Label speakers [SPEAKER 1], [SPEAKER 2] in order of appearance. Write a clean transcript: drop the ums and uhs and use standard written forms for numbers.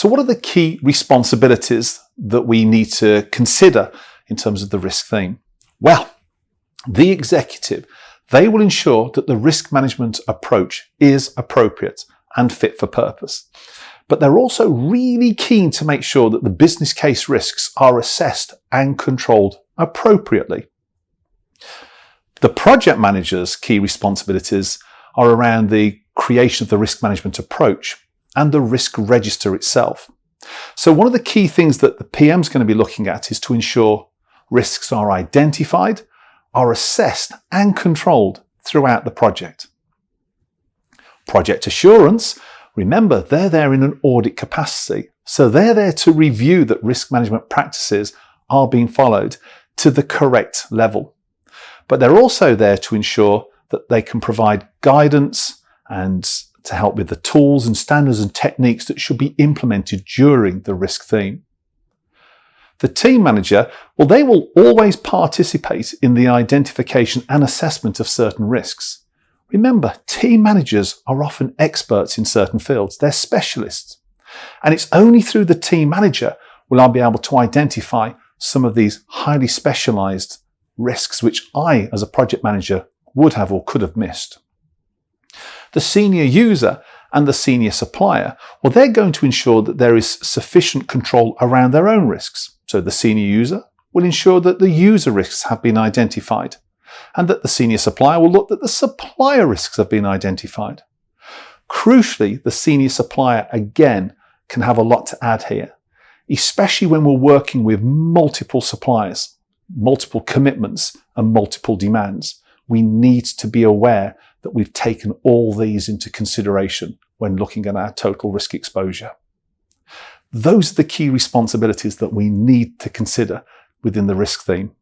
[SPEAKER 1] So what are the key responsibilities that we need to consider in terms of the risk theme? Well, the executive, they will ensure that the risk management approach is appropriate and fit for purpose. But they're also really keen to make sure that the business case risks are assessed and controlled appropriately. The project manager's key responsibilities are around the creation of the risk management approach and the risk register itself. So one of the key things that the PM is going to be looking at is to ensure risks are identified, are assessed and controlled throughout the project. Project assurance, remember, they're there in an audit capacity. So they're there to review that risk management practices are being followed to the correct level. But they're also there to ensure that they can provide guidance and to help with the tools and standards and techniques that should be implemented during the risk theme. The team manager, well, they will always participate in the identification and assessment of certain risks. Remember, team managers are often experts in certain fields. They're specialists. And it's only through the team manager will I be able to identify some of these highly specialized risks which I, as a project manager, would have or could have missed. The senior user and the senior supplier, well, they're going to ensure that there is sufficient control around their own risks. So the senior user will ensure that the user risks have been identified, and that the senior supplier will look that the supplier risks have been identified. Crucially, the senior supplier, again, can have a lot to add here, especially when we're working with multiple suppliers, multiple commitments and multiple demands. We need to be aware that we've taken all these into consideration when looking at our total risk exposure. Those are the key responsibilities that we need to consider within the risk theme.